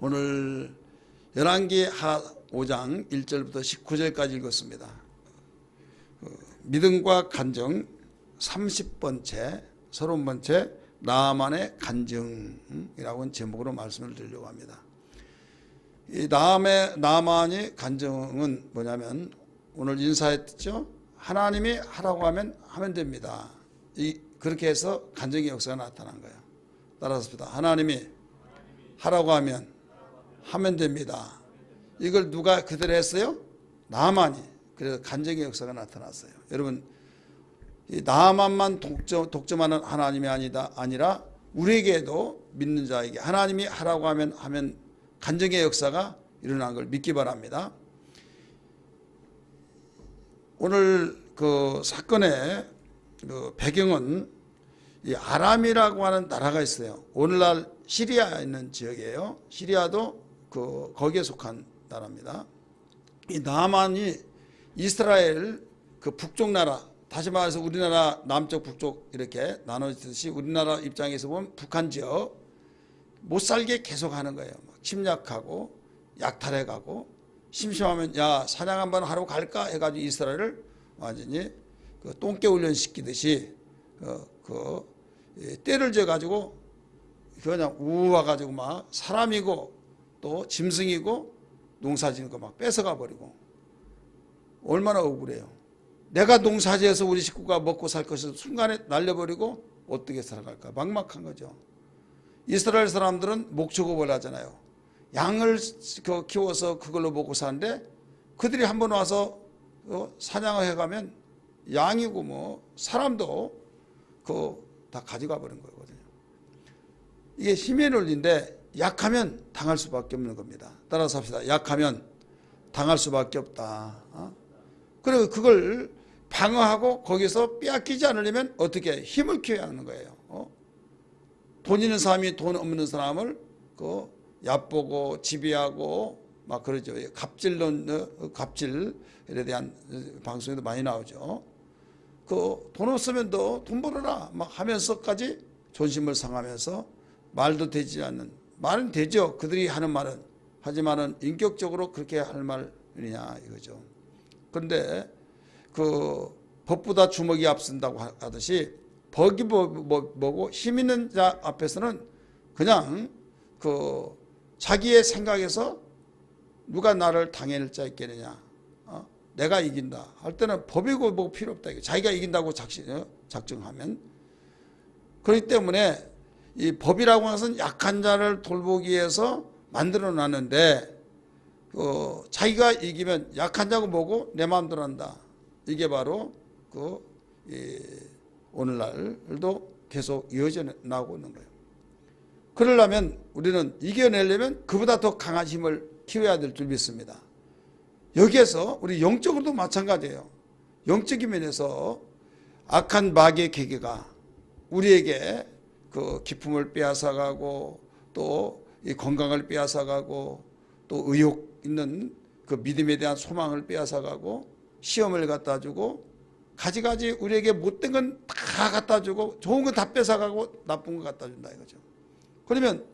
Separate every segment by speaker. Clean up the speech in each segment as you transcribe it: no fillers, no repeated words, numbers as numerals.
Speaker 1: 오늘 열왕기하 5장 1절부터 19절까지 읽었습니다. 믿음과 간증 30번째, 30번째 나아만의 간증이라고 제목으로 말씀을 드리려고 합니다. 이 나아만의 간증은 뭐냐면 오늘 인사했죠. 하나님이 하라고 하면 됩니다. 그렇게 해서 간증의 역사가 나타난 거예요. 따라서 하나님이 하라고 하면 됩니다. 이걸 누가 그대로 했어요? 나아만이. 그래서 간증의 역사가 나타났어요. 여러분, 이 나아만만 독점하는 하나님이 아니라 우리에게도 믿는 자에게 하나님이 하라고 하면 간증의 역사가 일어난 걸 믿기 바랍니다. 오늘 그 사건의 그 배경은 이 아람이라고 하는 나라가 있어요. 오늘날 시리아에 있는 지역이에요. 시리아도 거기에 속한 나라입니다. 이 나아만이 이스라엘 그 북쪽 나라, 다시 말해서 우리나라 남쪽 북쪽 이렇게 나눠지듯이 우리나라 입장에서 보면 북한 지역 못 살게 계속 하는 거예요. 침략하고 약탈해가고 심심하면 야 사냥 한번 하러 갈까 해가지고 이스라엘을 완전히 똥개 훈련 시키듯이 때를 져가지고 그냥 우와가지고 막 사람이고 또 짐승이고 농사지는 거 막 뺏어가 버리고 얼마나 억울해요. 내가 농사지어서 우리 식구가 먹고 살 것을 순간에 날려버리고 어떻게 살아갈까 막막한 거죠. 이스라엘 사람들은 목축업을 하잖아요. 양을 키워서 그걸로 먹고 사는데 그들이 한번 와서 사냥을 해가면 양이고 뭐 사람도 다 가져가 버린 거거든요. 이게 힘의 논리인데 약하면 당할 수밖에 없는 겁니다. 따라서 합시다. 약하면 당할 수밖에 없다. 그리고 그걸 방어하고 거기서 빼앗기지 않으려면 어떻게 힘을 키워야 하는 거예요. 돈 있는 사람이 돈 없는 사람을 얕보고 지배하고 막 그러죠. 갑질에 대한 방송에도 많이 나오죠. 돈 없으면 너 돈 벌어라 막 하면서까지 존심을 상하면서 말도 되지 않는, 말은 되죠. 그들이 하는 말은. 하지만은 인격적으로 그렇게 할 말이냐 이거죠. 그런데 법보다 주먹이 앞선다고 하듯이 법이 뭐고 힘 있는 자 앞에서는 그냥 자기의 생각에서 누가 나를 당해낼 자 있겠느냐, 내가 이긴다 할 때는 법이고 뭐 필요 없다. 자기가 이긴다고 작정하면. 그렇기 때문에 이 법이라고 하는 것은 약한 자를 돌보기 위해서 만들어 놨는데 자기가 이기면 약한 자고 뭐고 내 마음대로 한다. 이게 바로 오늘날도 계속 이어져 나오고 있는 거예요. 그러려면 우리는 이겨내려면 그보다 더 강한 힘을 키워야 될 줄 믿습니다. 여기에서 우리 영적으로도 마찬가지예요. 영적인 면에서 악한 마귀의 계계가 우리에게 기쁨을 빼앗아가고 또 이 건강을 빼앗아가고 또 의욕 있는 믿음에 대한 소망을 빼앗아가고 시험을 갖다 주고 가지가지 우리에게 못된 건 다 갖다 주고 좋은 건 다 뺏어가고 나쁜 건 갖다 준다 이거죠. 그러면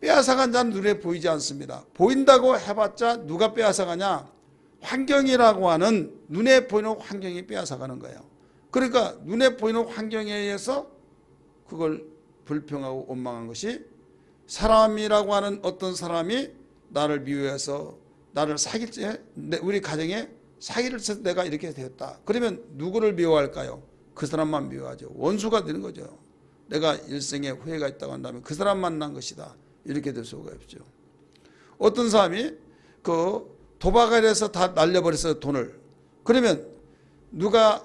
Speaker 1: 빼앗아간 자는 눈에 보이지 않습니다. 보인다고 해봤자 누가 빼앗아가냐? 환경이라고 하는 눈에 보이는 환경이 빼앗아가는 거예요. 그러니까 눈에 보이는 환경에 의해서 그걸 불평하고 원망한 것이 사람이라고 하는 어떤 사람이 나를 미워해서 나를 사귈 때 우리 가정에 사기를 쳐서 내가 이렇게 되었다. 그러면 누구를 미워할까요? 그 사람만 미워하죠. 원수가 되는 거죠. 내가 일생에 후회가 있다고 한다면 그 사람 만난 것이다. 이렇게 될 수가 없죠. 어떤 사람이 도박을 해서 다 날려버려서 돈을. 그러면 누가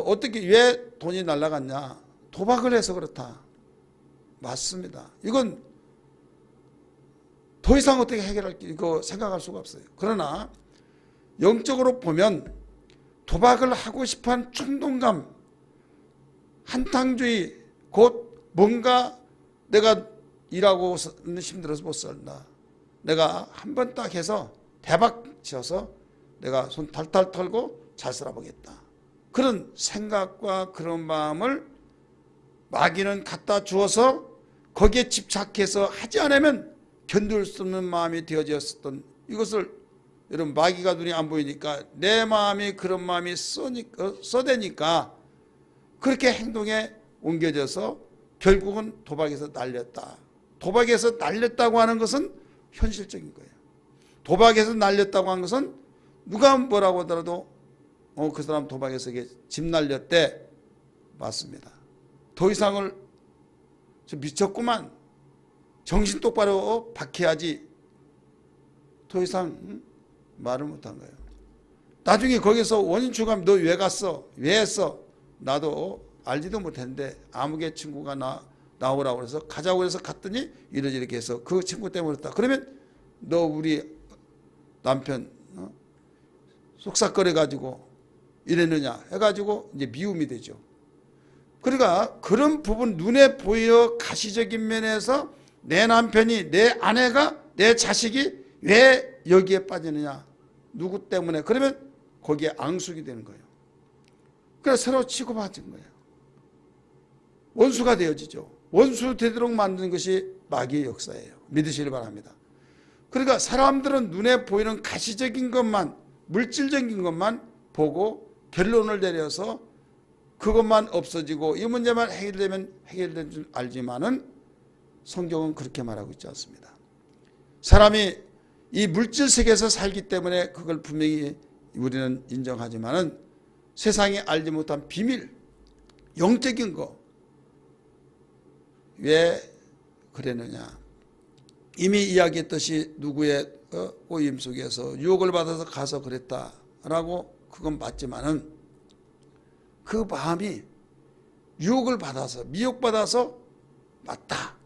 Speaker 1: 어떻게 왜 돈이 날라갔냐? 도박을 해서 그렇다. 맞습니다. 이건 더 이상 어떻게 생각할 수가 없어요. 그러나 영적으로 보면 도박을 하고 싶어하는 충동감, 한탕주의, 곧 뭔가 내가 일하고 힘들어서 못 산다. 내가 한 번 딱 해서 대박 치어서 내가 손 탈탈 털고 잘 살아보겠다. 그런 생각과 그런 마음을 마귀는 갖다 주어서 거기에 집착해서 하지 않으면 견딜 수 없는 마음이 되어졌었던 이것을 여러분 마귀가 눈이 안 보이니까 내 마음이 그런 마음이 써대니까 그렇게 행동에 옮겨져서 결국은 도박에서 날렸다. 도박에서 날렸다고 하는 것은 현실적인 거예요. 도박에서 날렸다고 하는 것은 누가 뭐라고 하더라도 그 사람 도박에서 집 날렸대. 맞습니다. 더 이상을 미쳤구만. 정신 똑바로 박해야지. 더 이상 말을 못한 거예요. 나중에 거기서 원인 추가하면 너 왜 갔어? 왜 했어? 나도 알지도 못했는데 아무개 친구가 나오라고 해서 가자고 해서 갔더니 이렇게 해서 그 친구 때문에 그랬다. 그러면 너 우리 남편 속삭거려가지고 이랬느냐 해가지고 이제 미움이 되죠. 그러니까 그런 부분 눈에 보여 가시적인 면에서 내 남편이 내 아내가 내 자식이 왜 여기에 빠지느냐 누구 때문에 그러면 거기에 앙숙이 되는 거예요. 그래서 서로 치고받은 거예요. 원수가 되어지죠. 원수 되도록 만드는 것이 마귀의 역사예요. 믿으시길 바랍니다. 그러니까 사람들은 눈에 보이는 가시적인 것만 물질적인 것만 보고 결론을 내려서 그것만 없어지고 이 문제만 해결되면 해결된 줄 알지만은 성경은 그렇게 말하고 있지 않습니다. 사람이 이 물질 세계에서 살기 때문에 그걸 분명히 우리는 인정하지만은 세상에 알지 못한 비밀, 영적인 거 왜 그랬느냐? 이미 이야기했듯이 누구의 오임 속에서 유혹을 받아서 가서 그랬다라고 그건 맞지만은 그 마음이 유혹을 받아서 미혹받아서 맞다.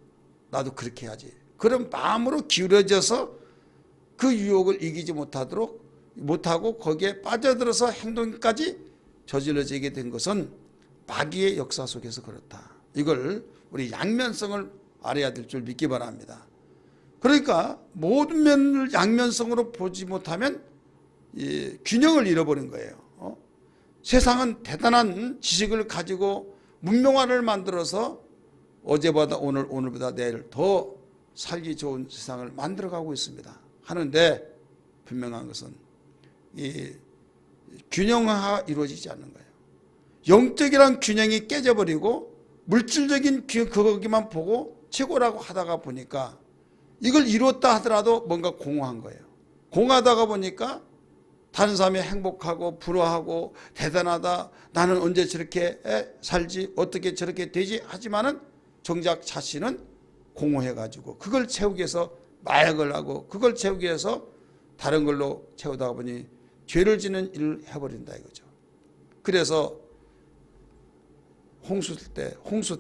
Speaker 1: 나도 그렇게 해야지. 그런 마음으로 기울어져서 그 유혹을 이기지 못하고 거기에 빠져들어서 행동까지 저질러지게 된 것은 마귀의 역사 속에서 그렇다. 이걸 우리 양면성을 알아야 될 줄 믿기 바랍니다. 그러니까 모든 면을 양면성으로 보지 못하면 균형을 잃어버린 거예요. 세상은 대단한 지식을 가지고 문명화를 만들어서 어제보다 오늘보다 내일 더 살기 좋은 세상을 만들어가고 있습니다. 하는데 분명한 것은 이 균형화가 이루어지지 않는 거예요. 영적이란 균형이 깨져버리고 물질적인 그거기만 보고 최고라고 하다가 보니까 이걸 이뤘다 하더라도 뭔가 공허한 거예요. 공허하다가 보니까 다른 사람이 행복하고 부러워하고 대단하다. 나는 언제 저렇게 살지? 어떻게 저렇게 되지? 하지만은 정작 자신은 공허해가지고 그걸 채우기 위해서 마약을 하고 그걸 채우기 위해서 다른 걸로 채우다 보니 죄를 짓는 일을 해버린다 이거죠. 그래서 홍수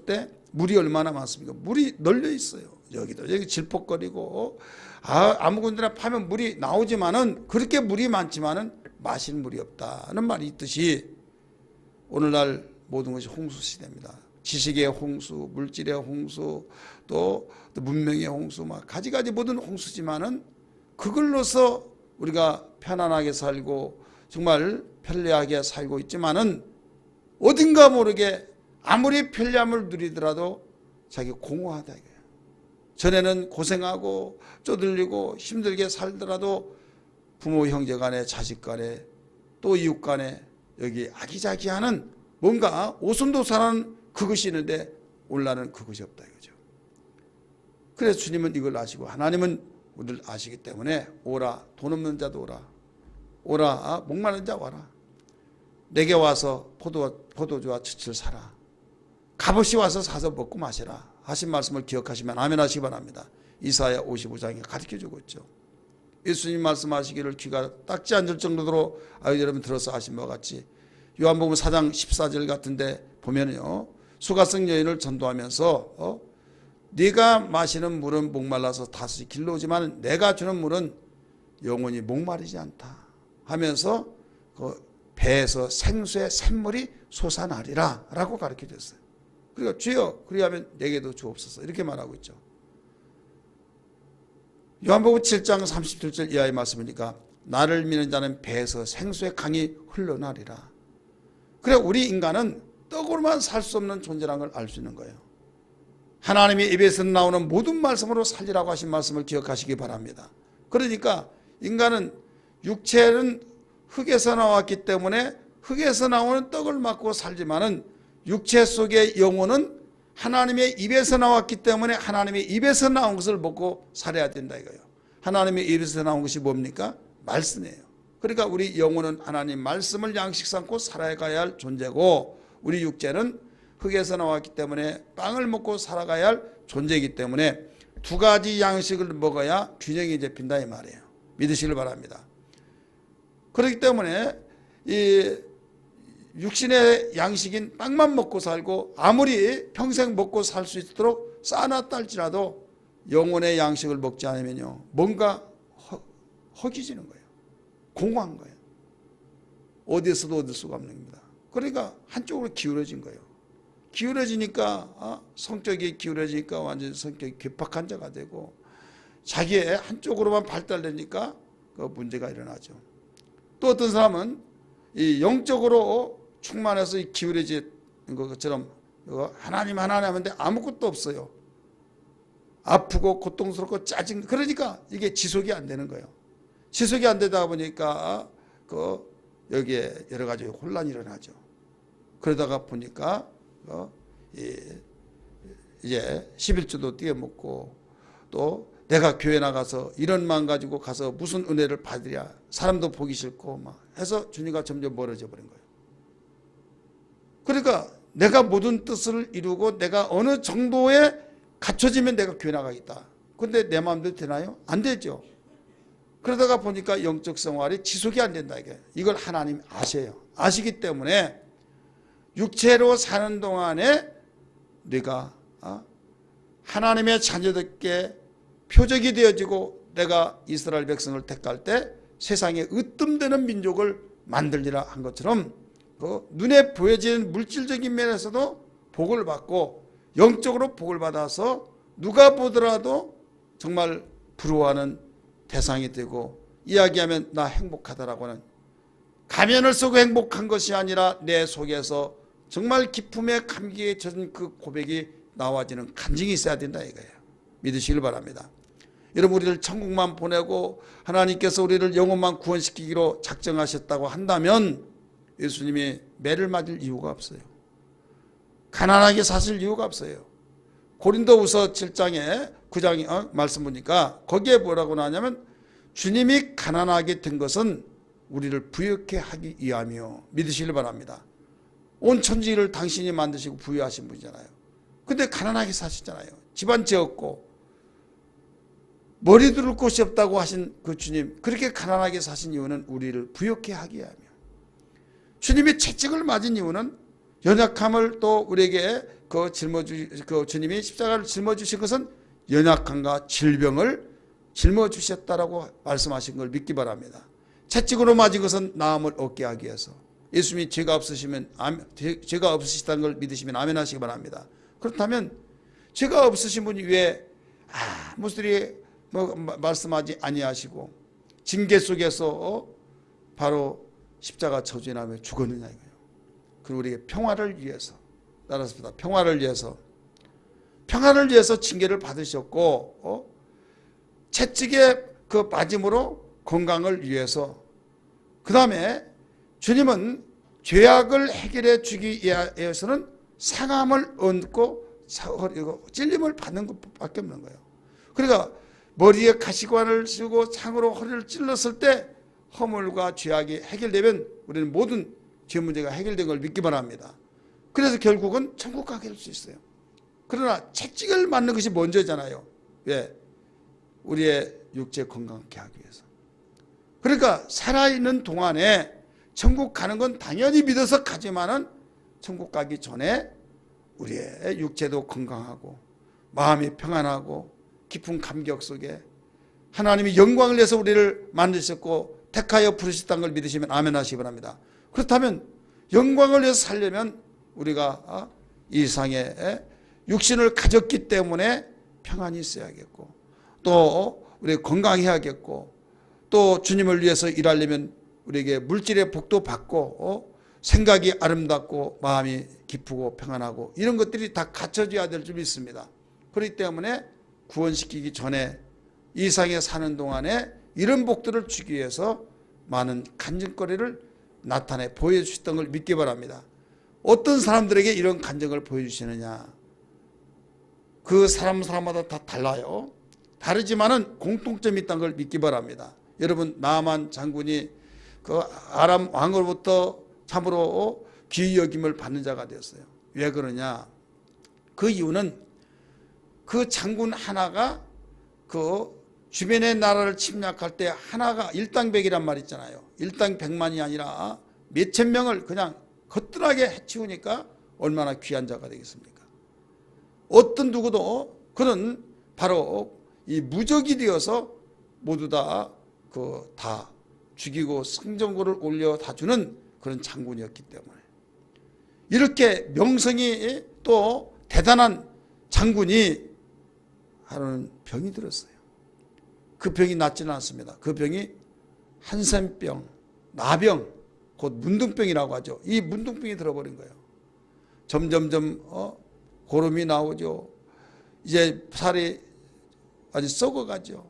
Speaker 1: 때 물이 얼마나 많습니까? 물이 널려 있어요. 여기도 여기 질퍽거리고 아무 군데나 파면 물이 나오지만은 그렇게 물이 많지만은 마실 물이 없다는 말이 있듯이 오늘날 모든 것이 홍수 시대입니다. 지식의 홍수, 물질의 홍수, 또 문명의 홍수, 막 가지가지 모든 홍수지만은 그걸로서 우리가 편안하게 살고 정말 편리하게 살고 있지만은 어딘가 모르게 아무리 편리함을 누리더라도 자기 공허하다 이거예요. 전에는 고생하고 쪼들리고 힘들게 살더라도 부모 형제 간에 자식 간에 또 이웃 간에 여기 아기자기하는 뭔가 오순도사라는 그것이 있는데 오늘날은 그것이 없다 이거죠. 그래서 주님은 이걸 아시고 하나님은 우리를 아시기 때문에 오라 돈 없는 자도 오라 목마른 자 와라 내게 와서 포도주와 칡을 사라 값없이 와서 사서 먹고 마시라 하신 말씀을 기억하시면 아멘 하시기 바랍니다. 이사야 55장에 가르쳐주고 있죠. 예수님 말씀하시기를 귀가 딱지 앉을 정도로 여러분 들어서 아신 바와 같이 요한복음 4장 14절 같은데 보면요 수가성 여인을 전도하면서 네가 마시는 물은 목말라서 다시 길러오지만 내가 주는 물은 영원히 목마르지 않다 하면서 그 배에서 생수의 샘물이 솟아나리라 라고 가르쳐줬어요. 그러니까 주여 그리하면 내게도 주옵소서 이렇게 말하고 있죠. 요한복음 7장 37절 이하의 말씀이니까 나를 믿는 자는 배에서 생수의 강이 흘러나리라. 그래 우리 인간은 떡으로만 살 수 없는 존재라는 걸 알 수 있는 거예요. 하나님의 입에서 나오는 모든 말씀으로 살리라고 하신 말씀을 기억하시기 바랍니다. 그러니까 인간은 육체는 흙에서 나왔기 때문에 흙에서 나오는 떡을 먹고 살지만은 육체 속의 영혼은 하나님의 입에서 나왔기 때문에 하나님의 입에서 나온 것을 먹고 살아야 된다 이거예요. 하나님의 입에서 나온 것이 뭡니까? 말씀이에요. 그러니까 우리 영혼은 하나님 말씀을 양식 삼고 살아가야 할 존재고, 우리 육체는 흙에서 나왔기 때문에 빵을 먹고 살아가야 할 존재이기 때문에 두 가지 양식을 먹어야 균형이 잡힌다 이 말이에요. 믿으시길 바랍니다. 그렇기 때문에 이 육신의 양식인 빵만 먹고 살고 아무리 평생 먹고 살 수 있도록 쌓아놨다 할지라도 영혼의 양식을 먹지 않으면요 뭔가 허기지는 거예요. 공허한 거예요. 어디에서도 얻을 수가 없는 겁니다. 그러니까 한쪽으로 기울어진 거예요. 기울어지니까 성격이 기울어지니까 완전히 성격이 괴팍한 자가 되고 자기의 한쪽으로만 발달되니까 그 문제가 일어나죠. 또 어떤 사람은 이 영적으로 충만해서 기울어진 것처럼 하나님 하는데 아무것도 없어요. 아프고 고통스럽고 짜증, 그러니까 이게 지속이 안 되는 거예요. 지속이 안 되다 보니까 여기에 여러 가지 혼란이 일어나죠. 그러다가 보니까 이제 11조도 띄어먹고 또 내가 교회 나가서 이런 마음 가지고 가서 무슨 은혜를 받으랴, 사람도 보기 싫고 막 해서 주님과 점점 멀어져 버린 거예요. 그러니까 내가 모든 뜻을 이루고 내가 어느 정도에 갖춰지면 내가 교회 나가겠다. 근데 내 마음대로 되나요? 안 되죠. 그러다가 보니까 영적 생활이 지속이 안 된다. 이걸 하나님 아셔요. 아시기 때문에 육체로 사는 동안에 네가 하나님의 자녀들께 표적이 되어지고 내가 이스라엘 백성을 택할 때 세상에 으뜸되는 민족을 만들리라 한 것처럼 눈에 보여지는 물질적인 면에서도 복을 받고 영적으로 복을 받아서 누가 보더라도 정말 부러워하는 대상이 되고, 이야기하면 나 행복하다라고 하는, 가면을 쓰고 행복한 것이 아니라 내 속에서 정말 기쁨의 감기에 젖은 그 고백이 나와지는 간증이 있어야 된다 이거예요. 믿으시길 바랍니다. 여러분, 우리를 천국만 보내고 하나님께서 우리를 영혼만 구원시키기로 작정하셨다고 한다면 예수님이 매를 맞을 이유가 없어요. 가난하게 사실 이유가 없어요. 고린도후서 7장에 9장에 말씀 보니까 거기에 뭐라고 나오냐면 주님이 가난하게 된 것은 우리를 부유케 하기 위함이요. 믿으시길 바랍니다. 온 천지를 당신이 만드시고 부유하신 분이잖아요. 근데 가난하게 사시잖아요. 집안 지었고 머리 두를 곳이 없다고 하신 그 주님, 그렇게 가난하게 사신 이유는 우리를 부유케 하기 위함이요. 주님이 채찍을 맞은 이유는 연약함을 또 우리에게 그 주님이 십자가를 짊어주신 것은 연약함과 질병을 짊어주셨다라고 말씀하신 걸 믿기 바랍니다. 채찍으로 맞은 것은 나음을 얻게 하기 위해서. 예수님이 죄가 없으시다는 걸 믿으시면 아멘 하시기 바랍니다. 그렇다면 죄가 없으신 분이 왜 아무소리 말씀하지 아니하시고 징계 속에서 바로 십자가 처지나며 죽었느냐 이거예요. 그리고 우리에게 평화를 위해서, 따라서 평화를 위해서 징계를 받으셨고 채찍의 그 맞음으로 건강을 위해서, 그 다음에 주님은 죄악을 해결해 주기 위해서는 상함을 얻고 찔림을 받는 것밖에 없는 거예요. 그러니까 머리에 가시관을 쓰고 창으로 허리를 찔렀을 때 허물과 죄악이 해결되면 우리는 모든 죄 문제가 해결된 걸 믿기 바랍니다. 그래서 결국은 천국 가게 될 수 있어요. 그러나 채찍을 맞는 것이 먼저잖아요. 왜? 우리의 육체 건강하게 하기 위해서. 그러니까 살아있는 동안에 천국 가는 건 당연히 믿어서 가지만은 천국 가기 전에 우리의 육체도 건강하고 마음이 평안하고 깊은 감격 속에 하나님이 영광을 위해서 우리를 만드셨고 택하여 부르셨다는 걸 믿으시면 아멘 하시기 바랍니다. 그렇다면 영광을 위해서 살려면 우리가 이 세상에 육신을 가졌기 때문에 평안이 있어야겠고, 또 우리 건강해야겠고, 또 주님을 위해서 일하려면 우리에게 물질의 복도 받고 생각이 아름답고 마음이 기쁘고 평안하고 이런 것들이 다 갖춰져야 될 줄 믿습니다. 그렇기 때문에 구원시키기 전에 이 세상에 사는 동안에 이런 복들을 주기 위해서 많은 간증거리를 나타내 보여주셨던 걸 믿기 바랍니다. 어떤 사람들에게 이런 간증을 보여주시느냐, 그 사람마다 다 달라요. 다르지만은 공통점이 있다는 걸 믿기 바랍니다. 여러분, 나만 장군이 그 아람 왕으로부터 참으로 귀히 여김을 받는 자가 되었어요. 왜 그러냐? 그 이유는 그 장군 하나가 그 주변의 나라를 침략할 때 하나가 일당백이란 말 있잖아요. 일당백만이 아니라 몇천 명을 그냥 거뜬하게 해치우니까 얼마나 귀한 자가 되겠습니까? 어떤 누구도 그는 바로 이 무적이 되어서 모두 다 죽이고 승전고를 올려 다 주는 그런 장군이었기 때문에, 이렇게 명성이 또 대단한 장군이 하루는 병이 들었어요. 그 병이 낫지는 않습니다. 그 병이 한센병, 나병, 곧 문둥병이라고 하죠. 이 문둥병이 들어버린 거예요. 점점점 고름이 나오죠. 이제 살이 아주 썩어가죠.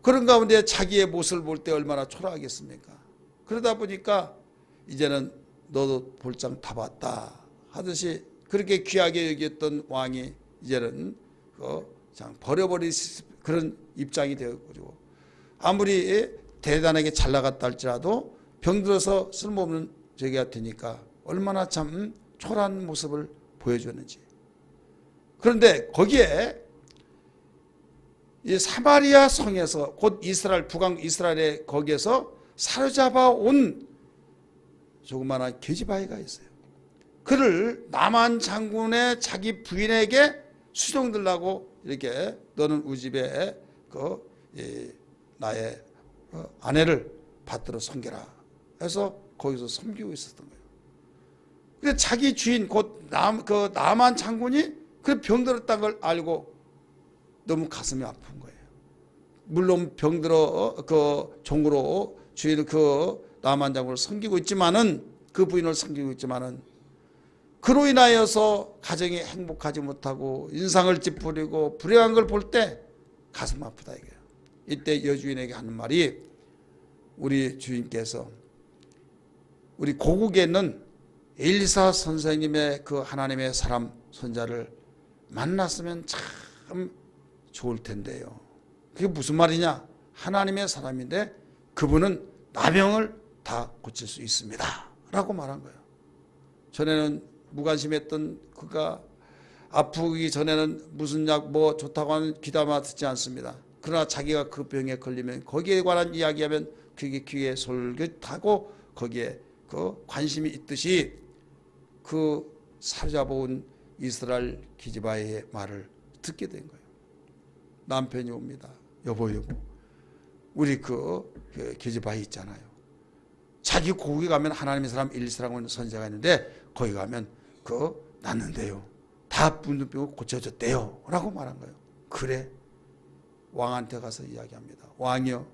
Speaker 1: 그런 가운데 자기의 모습을 볼 때 얼마나 초라하겠습니까? 그러다 보니까 이제는 너도 볼장 다 봤다 하듯이 그렇게 귀하게 여겼던 왕이 이제는 버려버릴 그런 입장이 되었고, 아무리 대단하게 잘 나갔다 할지라도 병들어서 쓸모없는 저기가 되니까 얼마나 참 초라한 모습을 보여주는지. 그런데 거기에 이 사마리아 성에서, 곧 이스라엘, 북왕 이스라엘의 거기에서 사로잡아 온 조그마한 계집아이가 있어요. 그를 나만 장군의 자기 부인에게 수종들라고 이렇게, 너는 우리 집에 나의 아내를 받들어 섬겨라 해서 거기서 섬기고 있었던 거예요. 근데 자기 주인 곧 나만 장군이 그 병들었다는 걸 알고 너무 가슴이 아픈 거예요. 물론 병들어 종으로 주인을 나만 장군을 섬기고 있지만은, 그 부인을 섬기고 있지만은, 그로 인하여서 가정이 행복하지 못하고 인상을 찌푸리고 불행한 걸 볼 때 가슴 아프다 이거예요. 이때 여주인에게 하는 말이, 우리 주인께서 우리 고국에 있는 엘리사 선생님의 그 하나님의 사람 손자를 만났으면 참 좋을 텐데요. 그게 무슨 말이냐? 하나님의 사람인데 그분은 나병을 다 고칠 수 있습니다 라고 말한 거예요. 전에는 무관심했던 그가 아프기 전에는 무슨 약 뭐 좋다고 하는 귀담아 듣지 않습니다. 그러나 자기가 그 병에 걸리면 거기에 관한 이야기하면 그게 귀에 솔깃하고 거기에 관심이 있듯이 그 사로잡아온 이스라엘 기지바의 말을 듣게 된 거예요. 남편이 옵니다. 여보, 우리 기지바이 있잖아요. 자기 고국에 가면 하나님의 사람 엘리사라고 하는 선지자가 있는데 거기 가면 났는데요. 다 문둥병을 고쳐졌대요 라고 말한 거예요. 그래? 왕한테 가서 이야기합니다. 왕이요,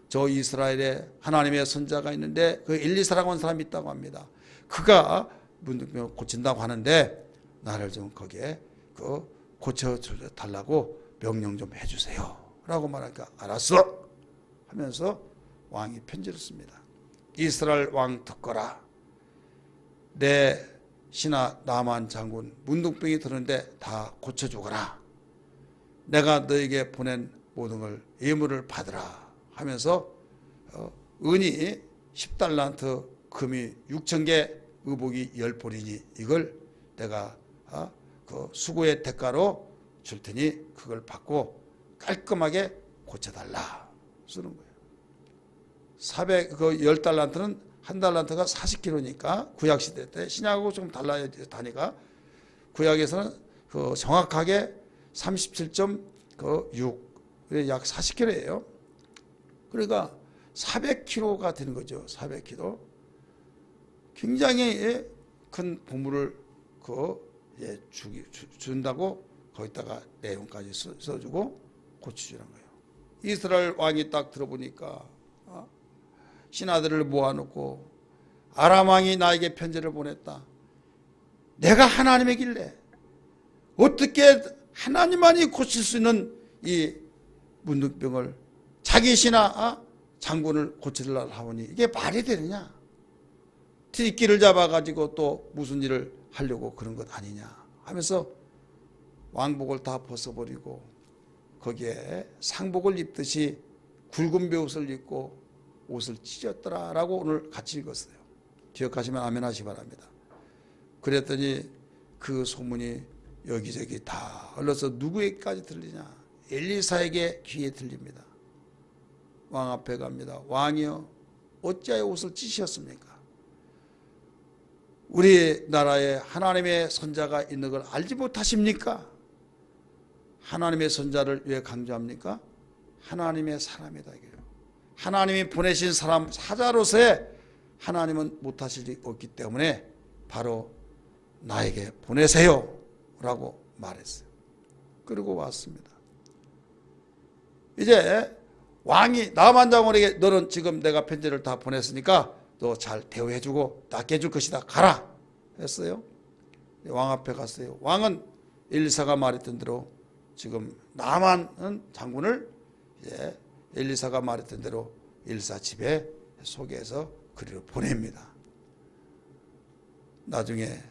Speaker 1: 저 이스라엘에 하나님의 선지자가 있는데 그 엘리사라고 하는 사람이 있다고 합니다. 그가 문둥병을 고친다고 하는데 나를 좀 거기에 고쳐달라고 명령 좀 해주세요 라고 말하니까 알았어 하면서 왕이 편지를 씁니다. 이스라엘 왕 듣거라. 내 신하 나만 장군 문둥병이 드는데 다 고쳐주거라. 내가 너에게 보낸 모든 걸 예물을 받으라 하면서 은이 10달란트, 금이 6,000개, 의복이 10벌이니 이걸 내가 수고의 대가로 줄 테니 그걸 받고 깔끔하게 고쳐달라 쓰는 거예요. 10달란트는 한 달란트가 40kg니까 구약시대 때, 신약하고 좀 달라야 다니까 구약에서는 정확하게 37.6, 약 40kg예요. 그러니까 400kg가 되는 거죠. 400kg. 굉장히 큰 보물을 준다고 거기다가 내용까지 써주고 고쳐주는 거예요. 이스라엘 왕이 딱 들어보니까 신하들을 모아놓고 아람 왕이 나에게 편지를 보냈다. 내가 하나님이길래 어떻게 하나님만이 고칠 수 있는 이 문둥병을 자기 신하 장군을 고치려 하오니 이게 말이 되느냐? 튀기를 잡아가지고 또 무슨 일을 하려고 그런 것 아니냐 하면서 왕복을 다 벗어버리고 거기에 상복을 입듯이 굵은 베옷을 입고 옷을 찢었더라라고 오늘 같이 읽었어요. 기억하시면 아멘 하시기 바랍니다. 그랬더니 그 소문이 여기저기 다 흘러서 누구에게까지 들리냐? 엘리사에게 귀에 들립니다. 왕 앞에 갑니다. 왕이여, 어찌하여 옷을 찢으셨습니까? 우리나라에 하나님의 선자가 있는 걸 알지 못하십니까? 하나님의 선자를 왜 강조합니까? 하나님의 사람이다. 하나님이 보내신 사람 사자로서의 하나님은 못하실 일이 없기 때문에 바로 나에게 보내세요 라고 말했어요. 그리고 왔습니다. 이제 왕이 나만 장군에게 너는 지금 내가 편지를 다 보냈으니까 너 잘 대우해주고 낫게 해줄 것이다. 가라 했어요. 왕 앞에 갔어요. 왕은 엘리사가 말했던 대로 지금 나만 장군을 이제 엘리사가 말했던 대로 엘리사 집에 소개해서 그리로 보냅니다. 나중에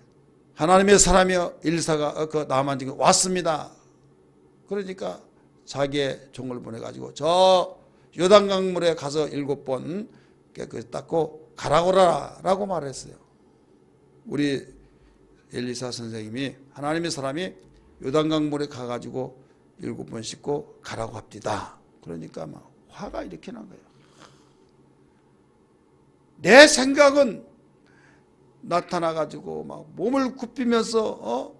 Speaker 1: 하나님의 사람이여 엘리사가 그 나만 지금 왔습니다. 그러니까 자기의 종을 보내가지고 저 요단강물에 가서 7번 깨끗이 닦고 가라고라 라고 말했어요. 우리 엘리사 선생님이 하나님의 사람이 요단강물에 가가지고 7번 씻고 가라고 합디다. 그러니까 막 화가 이렇게 난 거예요. 내 생각은 나타나가지고 막 몸을 굽히면서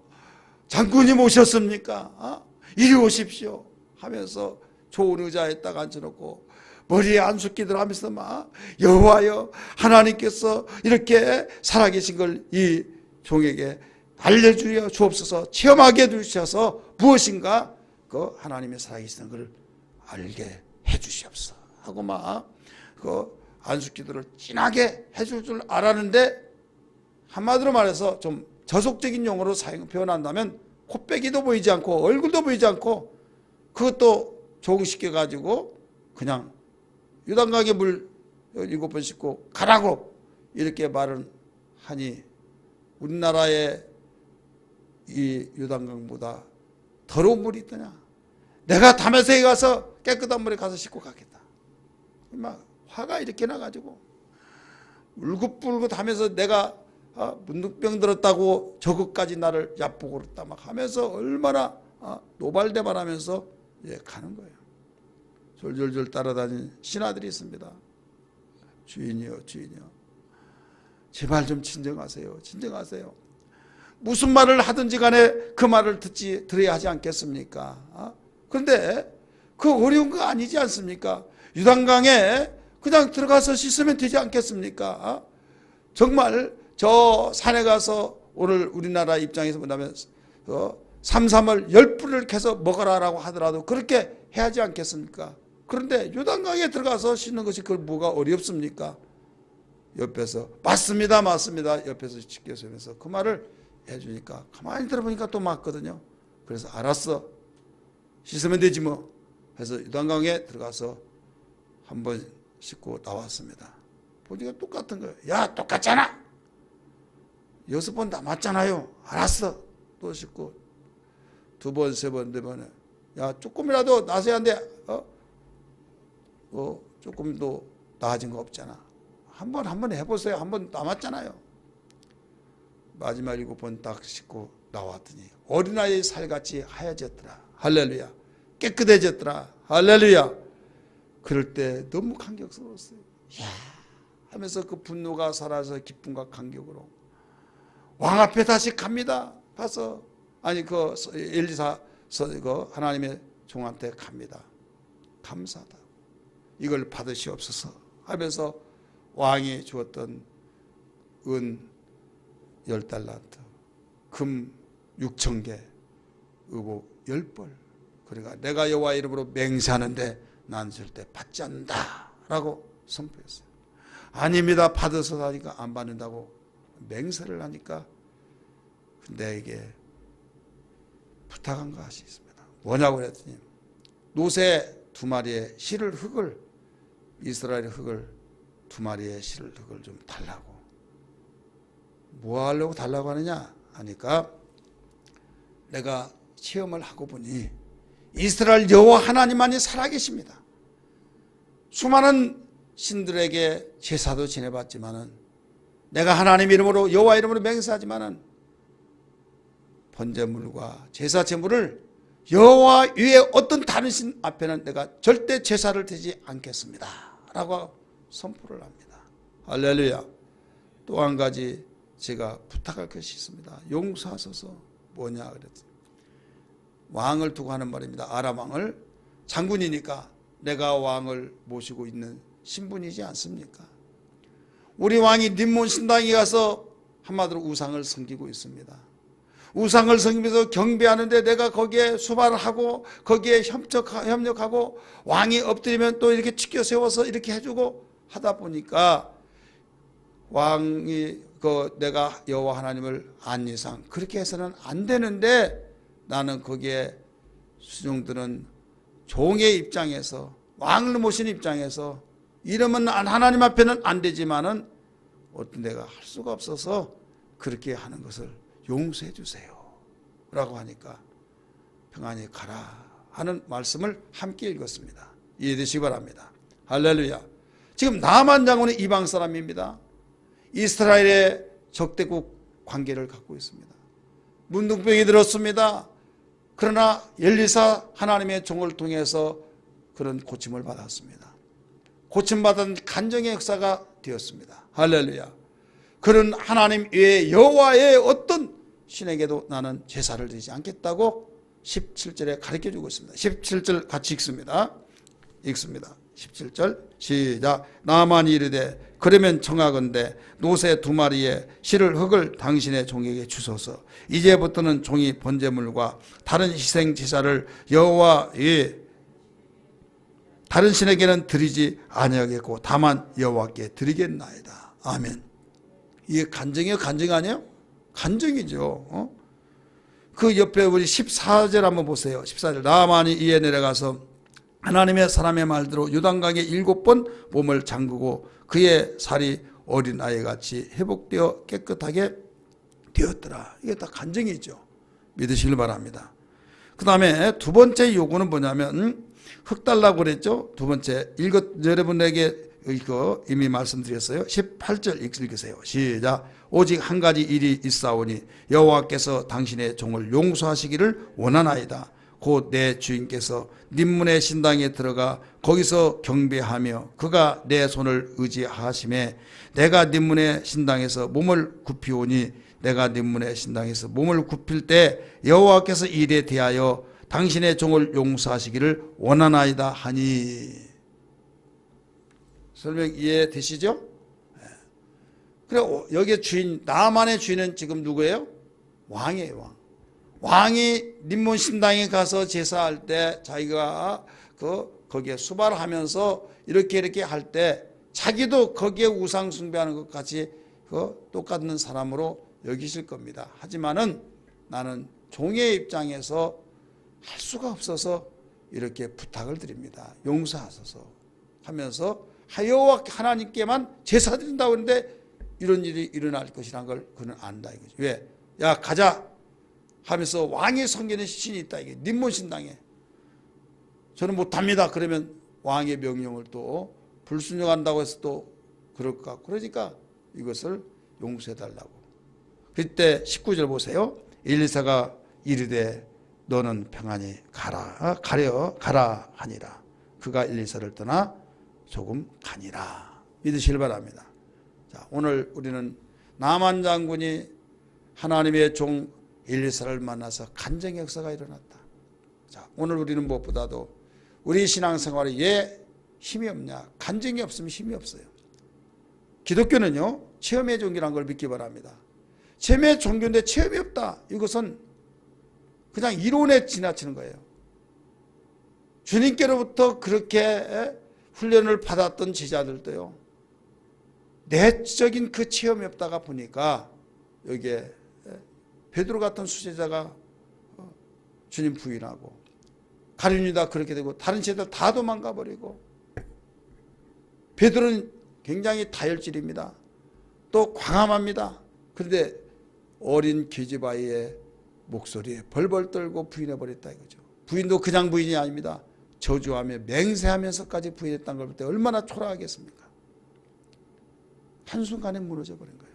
Speaker 1: 장군님 오셨습니까? 이리 오십시오 하면서 좋은 의자에 딱 앉혀놓고 머리에 안숫기들 하면서 막 여호와여 하나님께서 이렇게 살아계신 걸 이 종에게 알려주려 주옵소서 체험하게 해주셔서 무엇인가 그 하나님의 살아계시는 걸 알게 해주시옵소서 하고 막 그 안숫기들을 진하게 해줄 줄 알았는데 한마디로 말해서 좀 저속적인 용어로 표현한다면 코빼기도 보이지 않고 얼굴도 보이지 않고 그것도 종시켜가지고 그냥 요단강에 물 7번 씻고 가라고 이렇게 말을 하니 우리나라의 이 요단강보다 더러운 물이 있더냐? 내가 다메섹에 가서 깨끗한 물에 가서 씻고 가겠다. 막 화가 이렇게 나가지고 울긋불긋 하면서 내가 문둥병 들었다고 저것까지 나를 얕보고 그랬다 막 하면서 얼마나 노발대발 하면서 가는 거예요. 졸졸졸 따라다니는 신하들이 있습니다. 주인이요 주인이요 제발 좀 진정하세요. 진정하세요. 무슨 말을 하든지 간에 그 말을 들어야 하지 않겠습니까? 그런데 그 어려운 거 아니지 않습니까? 유단강에 그냥 들어가서 씻으면 되지 않겠습니까? 정말 저 산에 가서 오늘 우리나라 입장에서 본다면 삼삼을 10불을 캐서 먹어라라고 하더라도 그렇게 해야 하지 않겠습니까? 그런데 요단강에 들어가서 씻는 것이 그걸 뭐가 어렵습니까? 옆에서 맞습니다 맞습니다 옆에서 지켜서면서 그 말을 해주니까 가만히 들어보니까 또 맞거든요. 그래서 알았어 씻으면 되지 뭐 해서 요단강에 들어가서 한번 씻고 나왔습니다. 보니까 똑같은 거예요. 야 똑같잖아 6번 다 맞잖아요. 알았어 또 씻고 2번 3번 4번에 야 조금이라도 나서야 한데 조금도 나아진 거 없잖아. 한번 해보세요. 한번 남았잖아요. 마지막 7번 딱 씻고 나왔더니 어린아이의 살같이 하얘졌더라. 할렐루야. 깨끗해졌더라. 할렐루야. 그럴 때 너무 감격스러웠어요. 이야 하면서 그 분노가 사라져 기쁨과 감격으로 왕 앞에 다시 갑니다. 가서 그 엘리사 그 하나님의 종한테 갑니다. 감사하다. 이걸 받으시옵소서 하면서 왕이 주었던 은 10달란트, 금 6,000개, 의복 10벌. 그러니까 내가 여호와 이름으로 맹세하는데 난 절대 받지 않는다 라고 선포했어요. 아닙니다. 받아서 하니까 안 받는다고 맹세를 하니까 내게 부탁한 것이 있습니다. 뭐냐고 그랬더니 노새 2마리의 실을 흙을 이스라엘 흙을 2마리의 실을 흙을 좀 달라고. 뭐 하려고 달라고 하느냐 하니까 내가 체험을 하고 보니 이스라엘 여호와 하나님만이 살아계십니다. 수많은 신들에게 제사도 지내봤지만은 내가 하나님 이름으로 여호와 이름으로 맹세하지만은 번제물과 제사 제물을 여호와 위에 어떤 다른 신 앞에는 내가 절대 제사를 드리지 않겠습니다 라고 선포를 합니다. 할렐루야. 또 한 가지 제가 부탁할 것이 있습니다. 용서하소서. 뭐냐 그랬더니 왕을 두고 하는 말입니다. 아람 왕을. 장군이니까 내가 왕을 모시고 있는 신분이지 않습니까? 우리 왕이 림몬 신당에 가서 한마디로 우상을 섬기고 있습니다. 우상을 섬기면서 경배하는데 내가 거기에 수발을 하고 거기에 협력하고 왕이 엎드리면 또 이렇게 치켜 세워서 이렇게 해주고 하다 보니까 왕이 내가 여호와 하나님을 안 이상 그렇게 해서는 안 되는데 나는 거기에 수종들은 종의 입장에서 왕을 모시는 입장에서 이러면 하나님 앞에는 안 되지만은 어떤 내가 할 수가 없어서 그렇게 하는 것을 용서해 주세요 라고 하니까 평안히 가라 하는 말씀을 함께 읽었습니다. 이해되시기 바랍니다. 할렐루야. 지금 나만 장군은 이방 사람입니다. 이스라엘의 적대국 관계를 갖고 있습니다. 문둥병이 들었습니다. 그러나 엘리사 하나님의 종을 통해서 그런 고침을 받았습니다. 고침받은 간정의 역사가 되었습니다. 할렐루야. 그런 하나님 외에 여호와의 어떤 신에게도 나는 제사를 드리지 않겠다고 17절에 가르쳐주고 있습니다. 17절 같이 읽습니다. 17절 시작. 나만이 이르되 그러면 청하건대 노새 2마리의 실을 흙을 당신의 종에게 주소서. 이제부터는 종이 번제물과 다른 희생 제사를 여호와의 다른 신에게는 드리지 아니하겠고 다만 여호와께 드리겠나이다. 아멘. 이게 간증이에요? 간증 아니에요? 간증이죠. 그 옆에 우리 14절 한번 보세요. 14절. 나만이 이에 내려가서 하나님의 사람의 말대로 요단강에 7번 몸을 잠그고 그의 살이 어린아이같이 회복되어 깨끗하게 되었더라. 이게 다 간증이죠. 믿으시길 바랍니다. 그 다음에 두 번째 요구는 뭐냐면 흙 달라고 그랬죠. 두 번째 여러분에게 이거 이미 말씀드렸어요. 18절 읽으세요. 시작. 오직 한 가지 일이 있사오니 여호와께서 당신의 종을 용서하시기를 원하나이다. 곧 내 주인께서 님문의 신당에 들어가 거기서 경배하며 그가 내 손을 의지하심에 내가 님문의 신당에서 몸을 굽히오니 내가 님문의 신당에서 몸을 굽힐 때 여호와께서 일에 대하여 당신의 종을 용서하시기를 원하나이다 하니. 설명 이해되시죠? 그래 여기에 주인 나만의 주인은 지금 누구예요? 왕이에요. 왕. 왕이 림몬 신당에 가서 제사할 때 자기가 거기에 수발하면서 이렇게 할 때 자기도 거기에 우상 숭배하는 것 같이 똑같은 사람으로 여기실 겁니다. 하지만은 나는 종의 입장에서 할 수가 없어서 이렇게 부탁을 드립니다. 용서하소서 하면서 여호와 하나님께만 제사 드린다고 하는데 이런 일이 일어날 것이라는 걸 그는 안다 이거죠. 왜? 야 가자 하면서 왕의 섬기는 신이 있다 이게 림몬 신당에 저는 못합니다. 그러면 왕의 명령을 또 불순종한다고 해서 또 그럴 것 같고 그러니까 이것을 용서해달라고. 그때 19절 보세요. 엘리사가 이르되 너는 평안히 가라 하니라. 그가 엘리사를 떠나 조금 가니라. 믿으시길 바랍니다. 자, 오늘 우리는 나만 장군이 하나님의 종 엘리사를 만나서 간증의 역사가 일어났다. 자, 오늘 우리는 무엇보다도 우리 신앙생활에 왜 힘이 없냐? 간증이 없으면 힘이 없어요. 기독교는요, 체험의 종교라는 걸 믿기 바랍니다. 체험의 종교인데 체험이 없다. 이것은 그냥 이론에 지나치는 거예요. 주님께로부터 그렇게 훈련을 받았던 제자들도요, 내적인 그 체험이 없다가 보니까 여기에 베드로 같은 수제자가 주님 부인하고, 가룟 유다 그렇게 되고 다른 제자들 다 도망가 버리고, 베드로는 굉장히 다혈질입니다. 또 광함합니다. 그런데 어린 계집아이의 목소리에 벌벌 떨고 부인해 버렸다 이거죠. 부인도 그냥 부인이 아닙니다. 저주하며 맹세하면서까지 부인했다는 걸 볼 때 얼마나 초라하겠습니까? 한순간에 무너져 버린 거예요.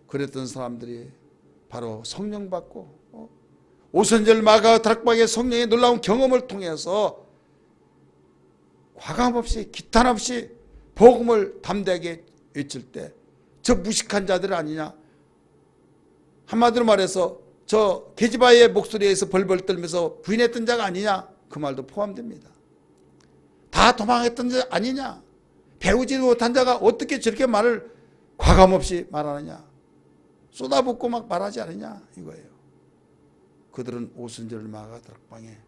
Speaker 1: 그랬던 사람들이 바로 성령 받고 오순절 마가 다락방의 성령의 놀라운 경험을 통해서 과감 없이 기탄 없이 복음을 담대하게 외칠 때 저 무식한 자들 아니냐, 한마디로 말해서 저 계집아이의 목소리에서 벌벌 떨면서 부인했던 자가 아니냐, 그 말도 포함됩니다. 다 도망했던 자 아니냐, 배우지도 못한 자가 어떻게 저렇게 말을 과감 없이 말하느냐, 쏟아붓고 막 말하지 않느냐 이거예요. 그들은 오순절 마가 다락방에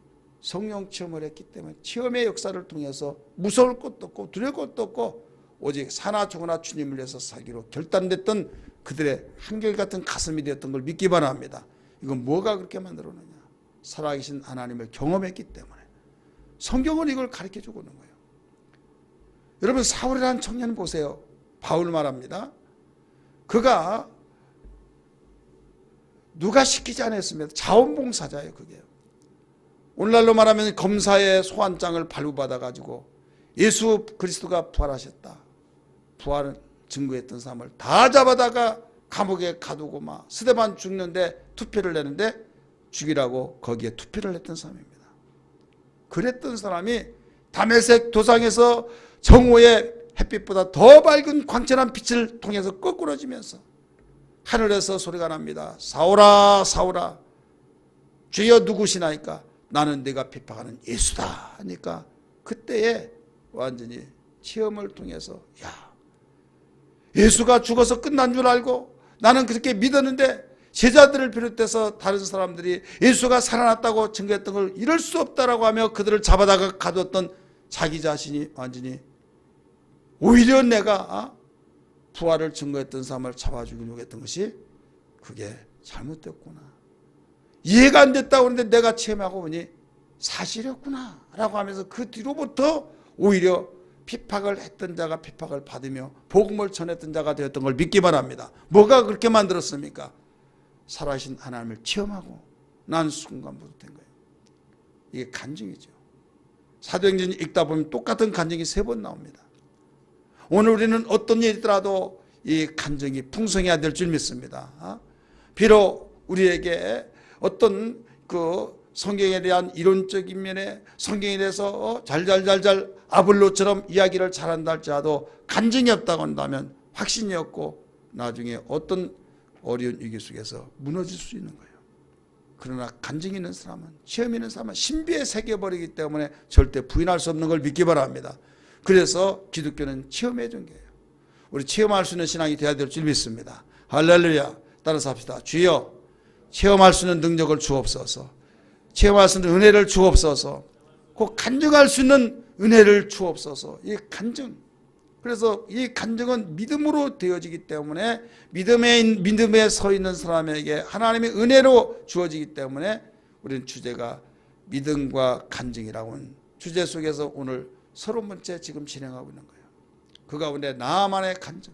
Speaker 1: 성령 체험을 했기 때문에 체험의 역사를 통해서 무서울 것도 없고 두려울 것도 없고 오직 사나 죽으나 주님을 위해서 살기로 결단됐던 그들의 한결같은 가슴이 되었던 걸 믿기 바랍니다. 이건 뭐가 그렇게 만들어놓냐, 살아계신 하나님을 경험했기 때문에. 성경은 이걸 가르쳐주고 있는 거예요. 여러분, 사울이라는 청년 보세요. 바울 말합니다. 그가 누가 시키지 않았습니다. 자원봉사자예요. 그게 오늘날로 말하면 검사의 소환장을 발부받아 가지고 예수 그리스도가 부활하셨다, 부활을 증거했던 사람을 다 잡아다가 감옥에 가두고 막 스데반 죽는데 투표를 내는데 죽이라고 거기에 투표를 했던 사람입니다. 그랬던 사람이 다메섹 도상에서 정오의 햇빛보다 더 밝은 광채난 빛을 통해서 거꾸러지면서 하늘에서 소리가 납니다. 사울아 사울아 주여 누구시나이까? 나는 네가 핍박하는 예수다 하니까 그때에 완전히 체험을 통해서 야, 예수가 죽어서 끝난 줄 알고 나는 그렇게 믿었는데 제자들을 비롯해서 다른 사람들이 예수가 살아났다고 증거했던 걸 이럴 수 없다라고 하며 그들을 잡아다가 가두었던 자기 자신이 완전히 오히려 내가 부활을 증거했던 사람을 잡아 죽이려고 했던 것이 그게 잘못됐구나, 이해가 안 됐다고 하는데 내가 체험하고 보니 사실이었구나 라고 하면서 그 뒤로부터 오히려 핍박을 했던 자가 핍박을 받으며 복음을 전했던 자가 되었던 걸 믿기 바랍니다. 뭐가 그렇게 만들었습니까? 살아계신 하나님을 체험하고 난 순간부터 된 거예요. 이게 간증이죠. 사도행전 읽다 보면 똑같은 간증이 3번 나옵니다. 오늘 우리는 어떤 일이 있더라도 이 간증이 풍성해야 될 줄 믿습니다. 비록 우리에게 어떤 그 성경에 대한 이론적인 면에 성경에 대해서 잘잘잘잘 아볼로처럼 이야기를 잘한다 할지라도 간증이 없다고 한다면 확신이 없고 나중에 어떤 어려운 위기 속에서 무너질 수 있는 거예요. 그러나 간증이 있는 사람은, 체험 있는 사람은 신비에 새겨버리기 때문에 절대 부인할 수 없는 걸 믿기 바랍니다. 그래서 기독교는 체험해 준 거예요. 우리 체험할 수 있는 신앙이 되어야 될 줄 믿습니다. 할렐루야. 따라서 합시다. 주여, 체험할 수 있는 능력을 주옵소서. 체험할 수 있는 은혜를 주옵소서. 꼭 간증할 수 있는 은혜를 주옵소서. 이 간증. 그래서 이 간증은 믿음으로 되어지기 때문에 믿음에 서 있는 사람에게 하나님의 은혜로 주어지기 때문에 우리는 주제가 믿음과 간증이라고 하는 주제 속에서 오늘 30번째 지금 진행하고 있는 거예요. 그 가운데 나만의 간증.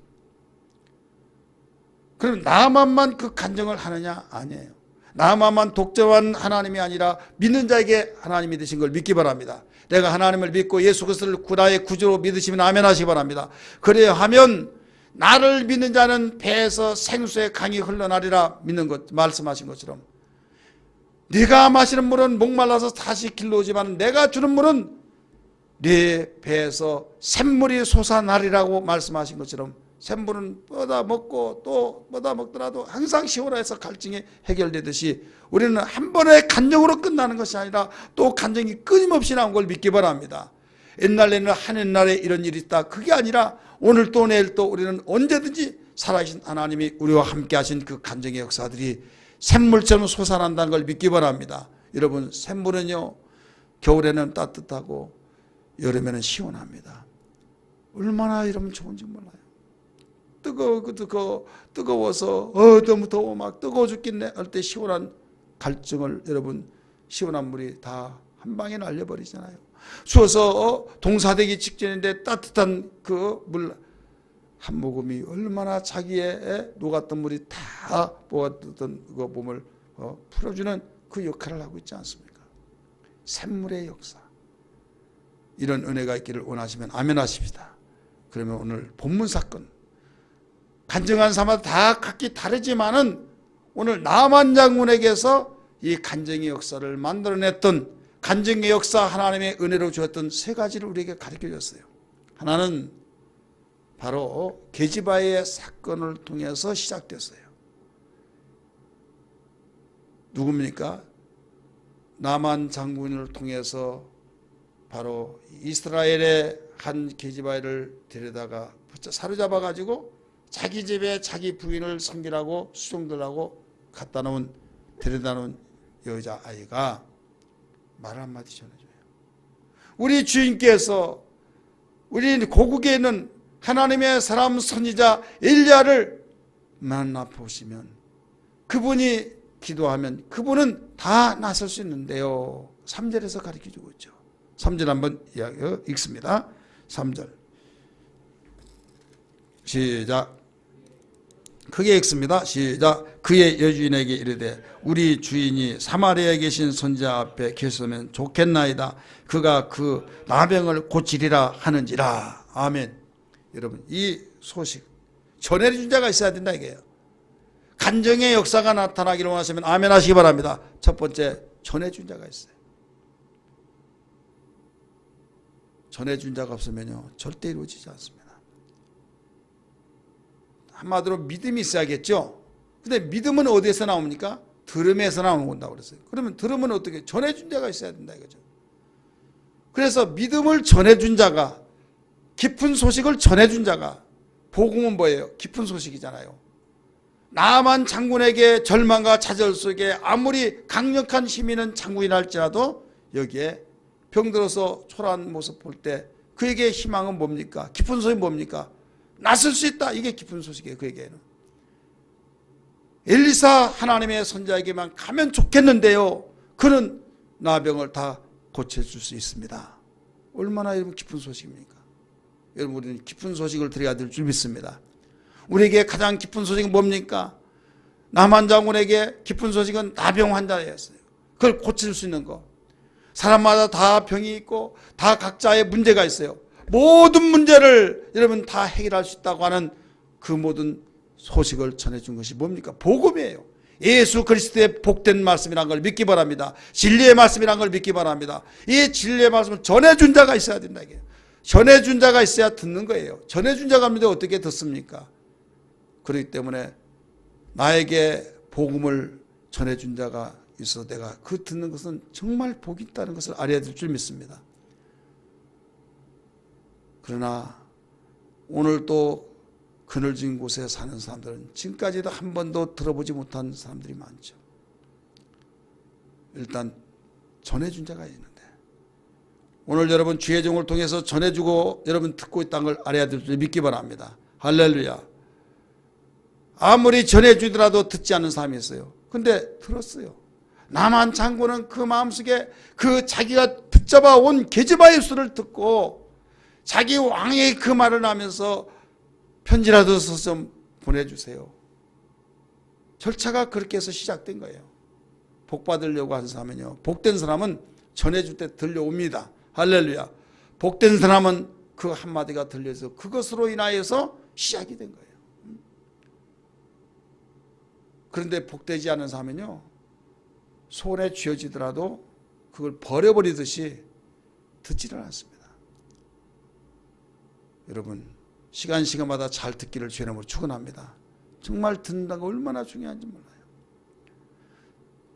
Speaker 1: 그럼 나만만 그 간증을 하느냐? 아니에요. 나만만 독점한 하나님이 아니라 믿는 자에게 하나님이 되신 걸 믿기 바랍니다. 내가 하나님을 믿고 예수 그리스도를 나의 구주로 믿으시면 아멘 하시기 바랍니다. 그래야 하면 나를 믿는 자는 배에서 생수의 강이 흘러나리라 믿는 것, 말씀하신 것처럼 네가 마시는 물은 목말라서 다시 길러오지만 내가 주는 물은 네 배에서 샘물이 솟아나리라고 말씀하신 것처럼 샘물은 뻗어 먹고 또 뻗어 먹더라도 항상 시원해서 갈증이 해결되듯이 우리는 한 번의 간증으로 끝나는 것이 아니라 또 간증이 끊임없이 나온 걸 믿기 바랍니다. 옛날에는 하늘날에 이런 일이 있다, 그게 아니라 오늘 또 내일 또 우리는 언제든지 살아계신 하나님이 우리와 함께 하신 그 간증의 역사들이 샘물처럼 솟아난다는 걸 믿기 바랍니다. 여러분, 샘물은요 겨울에는 따뜻하고 여름에는 시원합니다. 얼마나 이러면 좋은지 몰라요. 뜨거워서 너무 더워 막 뜨거워 죽겠네 할 때 시원한 갈증을 여러분 시원한 물이 다 한 방에 날려버리잖아요. 추워서 동사되기 직전인데 따뜻한 그 물 한 모금이 얼마나 자기의 녹았던 물이 다 모았던 그 몸을 풀어주는 그 역할을 하고 있지 않습니까? 샘물의 역사. 이런 은혜가 있기를 원하시면 아멘 하십시다. 그러면 오늘 본문 사건 간증한 사마다 다 각기 다르지만은 오늘 나만 장군에게서 이 간증의 역사를 만들어냈던 간증의 역사, 하나님의 은혜로 주었던 세 가지를 우리에게 가르쳐 줬어요. 하나는 바로 게지바의 사건을 통해서 시작됐어요. 누굽니까? 나만 장군을 통해서 바로 이스라엘의 한 게지바를 데려다가 사로잡아 가지고 자기 집에 자기 부인을 섬기라고 수종들하고 갖다 놓은 데려다 놓은 여자아이가 말 한마디 전해줘요. 우리 주인께서 우리 고국에 있는 하나님의 사람 선지자 엘리야를 만나보시면 그분이 기도하면 그분은 다 나설 수 있는데요. 3절에서 가르쳐주고 있죠. 3절 한번 읽습니다. 3절 시작. 크게 읽습니다. 시작. 그의 여주인에게 이르되 우리 주인이 사마리아에 계신 선지자 앞에 계셨으면 좋겠나이다. 그가 그 나병을 고치리라 하는지라. 아멘. 여러분 이 소식 전해준 자가 있어야 된다 이게요. 간증의 역사가 나타나기를 원하시면 아멘 하시기 바랍니다. 첫 번째 전해준 자가 있어요. 전해준 자가 없으면요 절대 이루어지지 않습니다. 한마디로 믿음이 있어야겠죠. 근데 믿음은 어디에서 나옵니까? 들음에서 나온다고 그랬어요. 그러면 들음은 어떻게? 전해준 자가 있어야 된다 이거죠. 그래서 믿음을 전해준 자가, 깊은 소식을 전해준 자가, 복음은 뭐예요? 깊은 소식이잖아요. 나만 장군에게 절망과 좌절 속에 아무리 강력한 힘이 있는 장군이라 할지라도 여기에 병들어서 초라한 모습 볼 때 그에게 희망은 뭡니까? 깊은 소식이 뭡니까? 나설 수 있다. 이게 깊은 소식이에요. 그에게는. 엘리사 하나님의 선지자에게만 가면 좋겠는데요. 그는 나병을 다 고쳐줄 수 있습니다. 얼마나 여러분 깊은 소식입니까? 여러분 우리는 깊은 소식을 드려야 될 줄 믿습니다. 우리에게 가장 깊은 소식은 뭡니까? 나만 장군에게 깊은 소식은 나병 환자였어요. 그걸 고칠 수 있는 거. 사람마다 다 병이 있고 다 각자의 문제가 있어요. 모든 문제를 여러분 다 해결할 수 있다고 하는 그 모든 소식을 전해준 것이 뭡니까? 복음이에요. 예수 그리스도의 복된 말씀이란 걸 믿기 바랍니다. 진리의 말씀이란 걸 믿기 바랍니다. 이 진리의 말씀을 전해준 자가 있어야 된다. 이게 전해준 자가 있어야 듣는 거예요. 전해준 자가 없는데 어떻게 듣습니까? 그렇기 때문에 나에게 복음을 전해준 자가 있어 내가 그 듣는 것은 정말 복이 있다는 것을 알아야 될 줄 믿습니다. 그러나 오늘 또 그늘진 곳에 사는 사람들은 지금까지도 한 번도 들어보지 못한 사람들이 많죠. 일단 전해준 자가 있는데 오늘 여러분 주의 종을 통해서 전해주고 여러분 듣고 있다는 걸 알아야 될 줄 믿기 바랍니다. 할렐루야. 아무리 전해주더라도 듣지 않는 사람이 있어요. 근데 들었어요. 나만 장군은 그 마음속에 그 자기가 붙잡아 온 게지바의 수를 듣고 자기 왕의 그 말을 하면서 편지라도 써서 좀 보내주세요. 절차가 그렇게 해서 시작된 거예요. 복 받으려고 하는 사람은요. 복된 사람은 전해줄 때 들려옵니다. 할렐루야. 복된 사람은 그 한마디가 들려서 그것으로 인하여서 시작이 된 거예요. 그런데 복되지 않은 사람은요. 손에 쥐어지더라도 그걸 버려버리듯이 듣지를 않습니다. 여러분 시간마다 잘 듣기를 주의 이름으로 축원합니다. 정말 듣는다는 거 얼마나 중요한지 몰라요.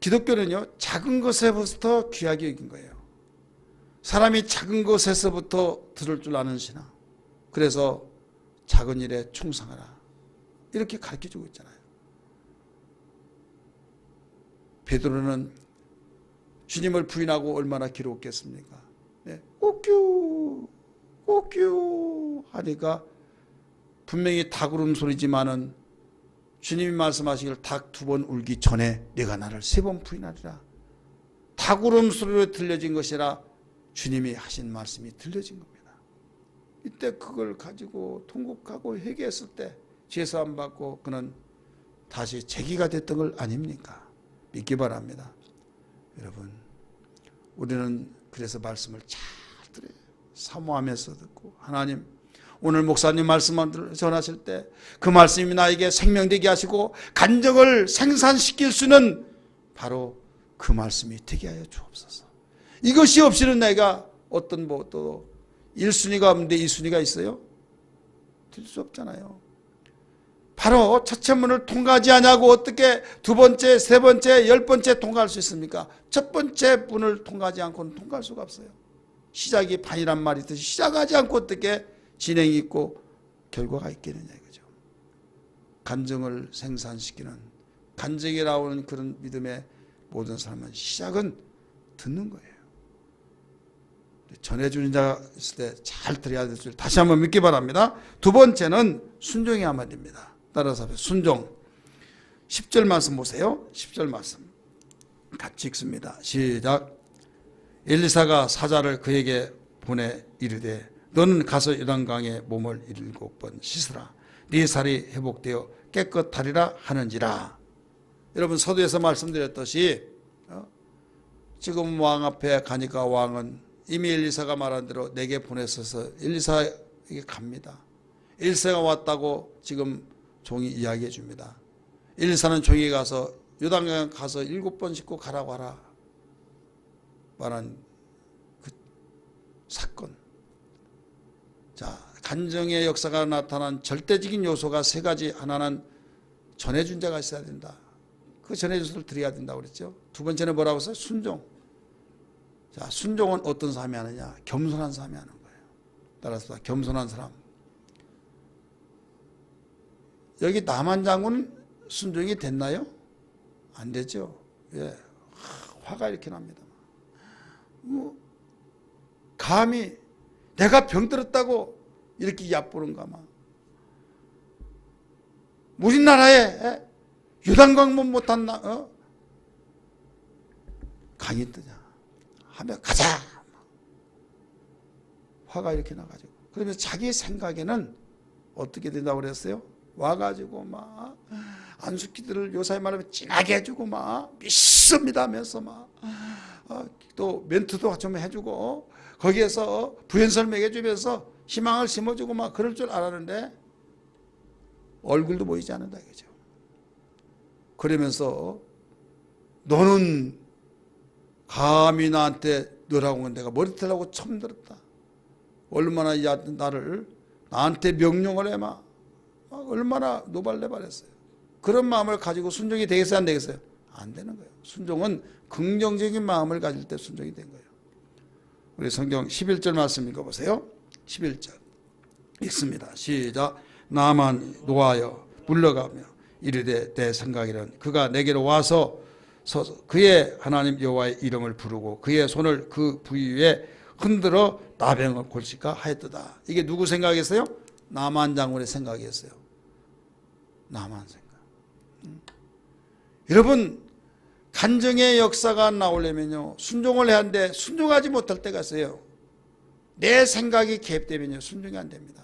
Speaker 1: 기독교는요 작은 것에부터 귀하게 여긴 거예요. 사람이 작은 것에서부터 들을 줄 아는 신앙. 그래서 작은 일에 충성하라 이렇게 가르쳐주고 있잖아요. 베드로는 주님을 부인하고 얼마나 괴로웠겠습니까? 네. 꼬뀨 하니까 분명히 닭울음 소리지만은 주님이 말씀하시길 닭 2번 울기 전에 네가 나를 3번 부인하리라. 닭 울음소리로 들려진 것이라 주님이 하신 말씀이 들려진 겁니다. 이때 그걸 가지고 통곡하고 회개했을 때 죄사 안 받고 그는 다시 재기가 됐던 걸 아닙니까? 믿기 바랍니다. 여러분, 우리는 그래서 말씀을 잘 들어요. 사모하면서 듣고, 하나님 오늘 목사님 말씀을 전하실 때 그 말씀이 나에게 생명되게 하시고 간증을 생산시킬 수 있는 바로 그 말씀이 되게 하여 주옵소서. 이것이 없이는 내가 어떤 또 1순위가 없는데 2순위가 있어요? 될 수 없잖아요. 바로 첫째 문을 통과하지 않냐고 어떻게 2번째, 3번째, 10번째 통과할 수 있습니까? 첫 번째 문을 통과하지 않고는 통과할 수가 없어요. 시작이 반이란 말이 있듯이 시작하지 않고 어떻게 진행이 있고 결과가 있겠느냐 이거죠. 간증을 생산시키는, 간증이 나오는 그런 믿음의 모든 사람은 시작은 듣는 거예요. 전해주는 자가 있을 때 잘 들어야 될 줄 다시 한번 믿기 바랍니다. 2번째는 순종이 한마디입니다. 따라서 순종. 10절 말씀 보세요. 10절 말씀 같이 읽습니다. 시작. 엘리사가 사자를 그에게 보내 이르되 너는 가서 요단강에 몸을 7번 씻으라. 네 살이 회복되어 깨끗하리라 하는지라. 여러분, 서두에서 말씀드렸듯이 지금 왕 앞에 가니까 왕은 이미 엘리사가 말한 대로 내게 보냈어서 엘리사에게 갑니다. 엘리사가 왔다고 지금 종이 이야기해 줍니다. 엘리사는 종이 가서 요단강 가서 7번 씻고 가라고 하라 말한 그 사건. 자, 간증의 역사가 나타난 절대적인 요소가 3가지. 하나는 전해준 자가 있어야 된다. 그 전해준 자를 드려야 된다고 그랬죠. 2번째는 뭐라고 했어요? 순종. 자, 순종은 어떤 사람이 하느냐? 겸손한 사람이 하는 거예요. 따라서 겸손한 사람. 여기 남한 장군은 순종이 됐나요? 안 되죠. 예, 화가 이렇게 납니다. 감히 내가 병들었다고 이렇게 얕보는가 막. 우리나라에 요단강 못한 강이 뜨냐 하면 가자. 화가 이렇게 나가지고. 그러면서 자기 생각에는 어떻게 된다고 그랬어요? 와가지고 막 안숙기들을 요사이 말하면 진하게 해주고 막 믿습니다 하면서 막 또 멘트도 좀 해주고 거기에서 부연설 먹여주면서 희망을 심어주고 막 그럴 줄 알았는데 얼굴도 보이지 않는다 이거죠. 그러면서 너는 감히 나한테 너라고 하면 내가 머리털라고 처음 들었다. 얼마나 나를 나한테 명령을 해 막 얼마나 노발대발했어요. 그런 마음을 가지고 순종이 되겠어요, 안 되겠어요? 안 되는 거예요. 순종은 긍정적인 마음을 가질 때 순종이 된 거예요. 우리 성경 11절 말씀 읽어보세요. 11절 읽습니다. 시작. 나만 노하여 물러가며 이르되 내 생각에는 그가 내게로 와서 서서 그의 하나님 여호와의 이름을 부르고 그의 손을 그 부위에 흔들어 나병을 골칠까 하였도다. 이게 누구 생각이었어요? 나만 장군의 생각이었어요. 나만 생각. 여러분, 간증의 역사가 나오려면요 순종을 해야 하는데 순종하지 못할 때가 있어요. 내 생각이 개입되면요 순종이 안 됩니다.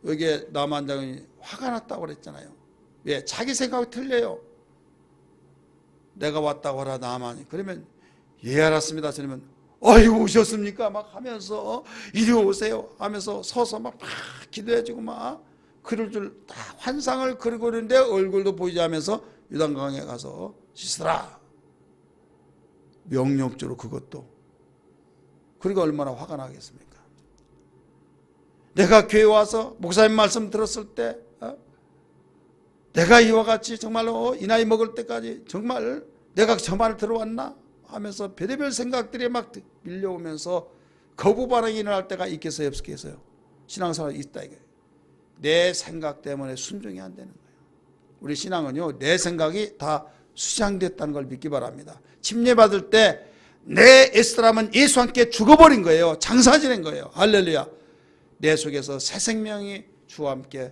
Speaker 1: 여기에 나만 장군이 화가 났다고 그랬잖아요. 왜? 자기 생각이 틀려요. 내가 왔다고 하라 나만이. 그러면 예 알았습니다. 저러면 아이고 오셨습니까? 막 하면서 이리 오세요 하면서 서서 막 기도해주고 막 그럴 줄 다 환상을 그리고 있는데 얼굴도 보이지 않으면서 요단강에 가서 씻으라. 명령적으로 그것도. 그리고 얼마나 화가 나겠습니까? 내가 교회 와서 목사님 말씀 들었을 때 내가 이와 같이 정말로 이 나이 먹을 때까지 정말 내가 저 말을 들어왔나 하면서 별의별 생각들이 막 밀려오면서 거부 반응이 일어날 때가 있겠어요, 없겠어요? 신앙생활이 있다 이거예요. 내 생각 때문에 순종이 안 되는 거예요. 우리 신앙은요 내 생각이 다 수장됐다는 걸 믿기 바랍니다. 침례받을 때 내 옛사람은 예수와 함께 죽어버린 거예요. 장사 지낸 거예요. 할렐루야. 내 속에서 새 생명이 주와 함께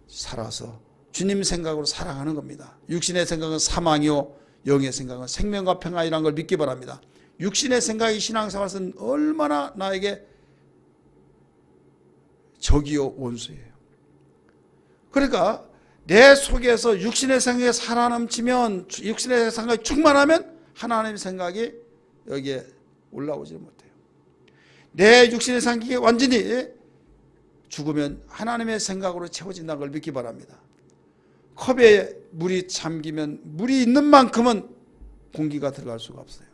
Speaker 1: 살아서 주님 생각으로 살아가는 겁니다. 육신의 생각은 사망이요 영의 생각은 생명과 평안이라는 걸 믿기 바랍니다. 육신의 생각이 신앙생활에서는 얼마나 나에게 적이요 원수예요. 그러니까 내 속에서 육신의 생각이 살아넘치면, 육신의 생각이 충만하면 하나님의 생각이 여기에 올라오지 못해요. 내 육신의 생각이 완전히 죽으면 하나님의 생각으로 채워진다는 걸 믿기 바랍니다. 컵에 물이 잠기면 물이 있는 만큼은 공기가 들어갈 수가 없어요.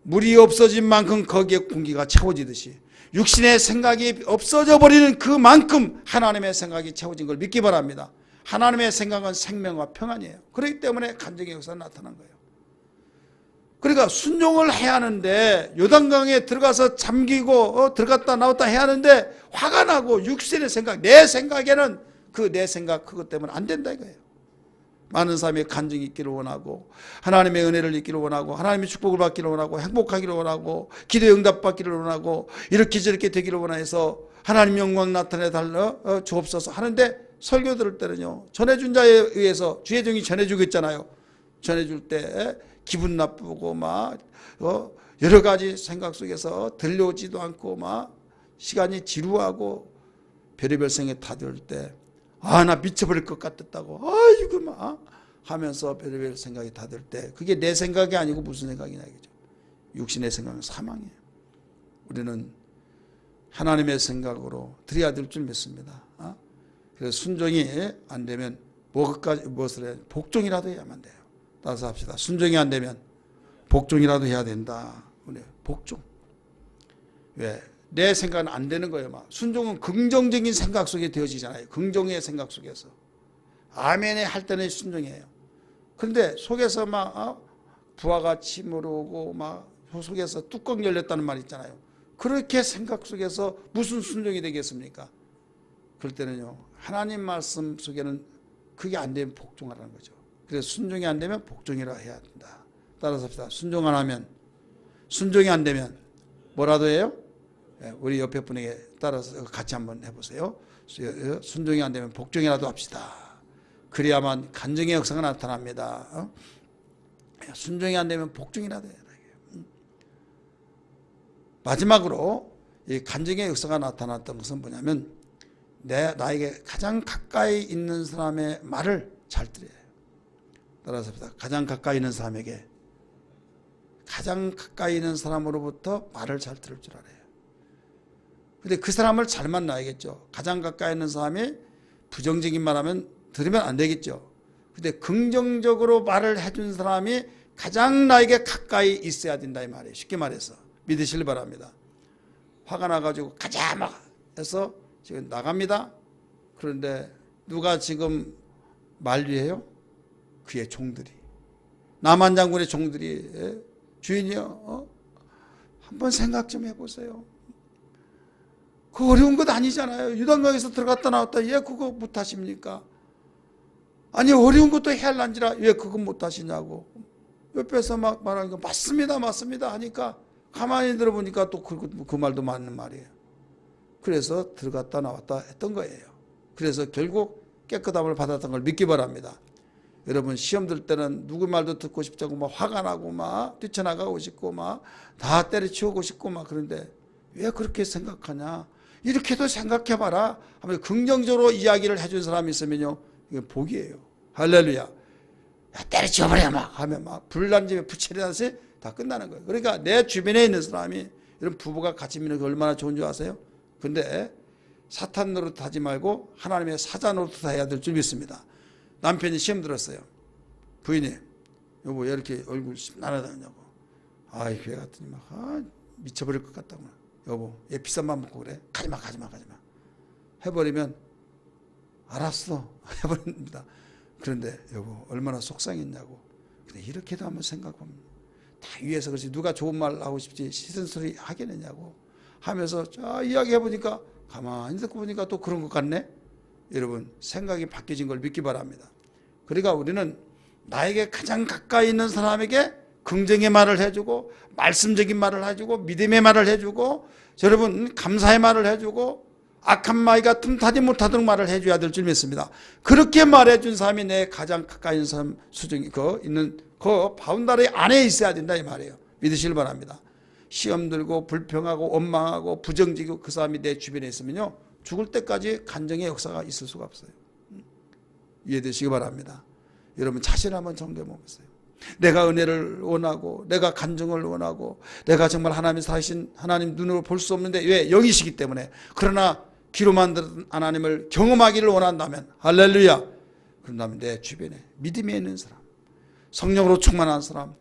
Speaker 1: 물이 없어진 만큼 거기에 공기가 채워지듯이 육신의 생각이 없어져 버리는 그만큼 하나님의 생각이 채워진 걸 믿기 바랍니다. 하나님의 생각은 생명과 평안이에요. 그렇기 때문에 간증의 역사가 나타난 거예요. 그러니까 순종을 해야 하는데, 요단강에 들어가서 잠기고 들어갔다 나왔다 해야 하는데 화가 나고 육신의 생각, 내 생각에는 내 생각 그것 때문에 안 된다 이거예요. 많은 사람이 간증이 있기를 원하고, 하나님의 은혜를 있기를 원하고, 하나님의 축복을 받기를 원하고, 행복하기를 원하고, 기도 응답 받기를 원하고, 이렇게 저렇게 되기를 원해서 하나님 영광 나타내 달라 주옵소서 하는데, 설교 들을 때는요, 전해준 자에 의해서 주의 종이 전해주고 있잖아요. 전해줄 때 기분 나쁘고 여러 가지 생각 속에서 들려오지도 않고 시간이 지루하고 별의별 생각이 다 들 때, 나 미쳐버릴 것 같았다고 아이고 하면서 별의별 생각이 다 들 때, 그게 내 생각이 아니고 무슨 생각이냐 이거죠. 육신의 생각은 사망이에요. 우리는 하나님의 생각으로 드려야 될 줄 믿습니다. 그래서 순종이 안 되면 무엇을 해야, 복종이라도 해야만 돼요. 따라서 합시다. 순종이 안 되면 복종이라도 해야 된다. 복종. 왜? 내 생각은 안 되는 거예요. 순종은 긍정적인 생각 속에 되어지잖아요. 긍정의 생각 속에서. 아멘에 할 때는 순종이에요. 그런데 속에서 부하가 침으로오고 속에서 뚜껑 열렸다는 말 있잖아요. 그렇게 생각 속에서 무슨 순종이 되겠습니까? 그럴 때는요, 하나님 말씀 속에는 그게 안 되면 복종하라는 거죠. 그래서 순종이 안 되면 복종이라 해야 된다. 따라서 합시다. 순종이 안 되면 뭐라도 해요? 우리 옆에 분에게 따라서 같이 한번 해보세요. 순종이 안 되면 복종이라도 합시다. 그래야만 간증의 역사가 나타납니다. 순종이 안 되면 복종이라도 해야 돼요. 마지막으로 이 간증의 역사가 나타났던 것은 뭐냐면, 나에게 가장 가까이 있는 사람의 말을 잘 들어야 해요. 따라서 합시다. 가장 가까이 있는 사람에게, 가장 가까이 있는 사람으로부터 말을 잘 들을 줄 알아요. 근데 그 사람을 잘 만나야겠죠. 가장 가까이 있는 사람이 부정적인 말하면 들으면 안 되겠죠. 근데 긍정적으로 말을 해준 사람이 가장 나에게 가까이 있어야 된다 이 말이에요. 쉽게 말해서 믿으시길 바랍니다. 화가 나가지고 가자 해서 지금 나갑니다. 그런데 누가 지금 만류해요? 그의 종들이, 남한 장군의 종들이, 주인이요, 한번 생각 좀 해보세요. 그 어려운 것 아니잖아요. 요단강에서 들어갔다 나왔다 왜 그거 못하십니까? 아니 어려운 것도 해야 할란지라 왜 그거 못하시냐고. 옆에서 말하니까 맞습니다 하니까 가만히 들어보니까 또 그 말도 맞는 말이에요. 그래서 들어갔다 나왔다 했던 거예요. 그래서 결국 깨끗함을 받았던 걸 믿기 바랍니다. 여러분 시험 들 때는 누구 말도 듣고 싶지 않고 화가 나고 뛰쳐나가고 싶고 다 때려치우고 싶고 그런데 왜 그렇게 생각하냐, 이렇게도 생각해봐라 하면 긍정적으로 이야기를 해준 사람이 있으면요, 이게 복이에요. 할렐루야. 야, 때려치워버려 하면 불난집에 부채려서 다 끝나는 거예요. 그러니까 내 주변에 있는 사람이, 이런 부부가 같이 있는 게 얼마나 좋은 줄 아세요? 근데 사탄 노릇 하지 말고 하나님의 사자 노릇 해야 될 줄 믿습니다. 남편이 시험 들었어요. 부인이, 여보 왜 이렇게 얼굴 날아다니냐고. 아이 그래 갔더니 미쳐버릴 것 같다고. 여보 얘 비싼 맘 먹고 그래. 가지마 해버리면 알았어 해버립니다. 그런데 여보 얼마나 속상했냐고. 근데 이렇게도 한번 생각하면 다 위에서 그렇지 누가 좋은 말 하고 싶지 시선 소리 하겠느냐고 하면서 이야기해보니까 가만히 듣고 보니까 또 그런 것 같네. 여러분 생각이 바뀌어진 걸 믿기 바랍니다. 그러니까 우리는 나에게 가장 가까이 있는 사람에게 긍정의 말을 해주고, 말씀적인 말을 해주고, 믿음의 말을 해주고, 여러분 감사의 말을 해주고, 악한 마귀가 틈타지 못하도록 말을 해줘야 될 줄 믿습니다. 그렇게 말해준 사람이 내 가장 가까이 있는 사람 수중이 있는 그 바운다리 안에 있어야 된다 이 말이에요. 믿으시길 바랍니다. 시험 들고 불평하고 원망하고 부정지고 그 사람이 내 주변에 있으면요, 죽을 때까지 간정의 역사가 있을 수가 없어요. 이해되시기 바랍니다. 여러분 자신 한번 점검해 보세요. 내가 은혜를 원하고 내가 간증을 원하고 내가 정말 하나님 사신 하나님 눈으로 볼 수 없는데 왜? 영이시기 때문에. 그러나 귀로 만든 하나님을 경험하기를 원한다면, 할렐루야, 그런다면 내 주변에 믿음이 있는 사람, 성령으로 충만한 사람,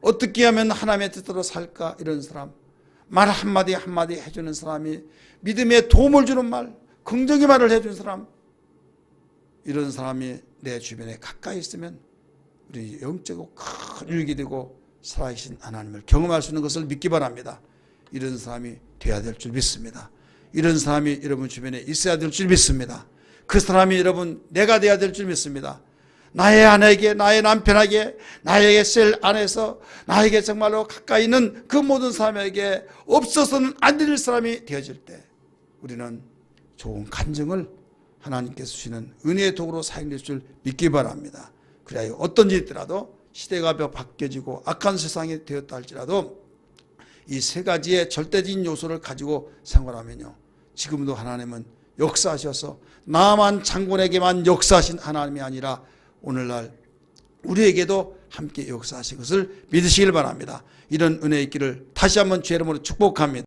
Speaker 1: 어떻게 하면 하나님의 뜻대로 살까, 이런 사람, 말 한마디 한마디 해주는 사람이, 믿음에 도움을 주는 말, 긍정의 말을 해주는 사람, 이런 사람이 내 주변에 가까이 있으면 우리 영적으로 큰 유익이 되고 살아계신 하나님을 경험할 수 있는 것을 믿기 바랍니다. 이런 사람이 되어야 될 줄 믿습니다. 이런 사람이 여러분 주변에 있어야 될 줄 믿습니다. 그 사람이 여러분 내가 되어야 될 줄 믿습니다. 나의 아내에게, 나의 남편에게, 나에게 셀 안에서 나에게 정말로 가까이 있는 그 모든 사람에게 없어서는 안 될 사람이 되어질 때 우리는 좋은 간증을 하나님께서 주시는 은혜의 도구로 사용될 줄 믿기 바랍니다. 그래야 어떤 일이 있더라도 시대가 바뀌어지고 악한 세상이 되었다 할지라도 이 세 가지의 절대적인 요소를 가지고 생활하면요, 지금도 하나님은 역사하셔서 나만 장군에게만 역사하신 하나님이 아니라 오늘날 우리에게도 함께 역사하신 것을 믿으시길 바랍니다. 이런 은혜 있기를 다시 한번 주의 이름으로 축복합니다.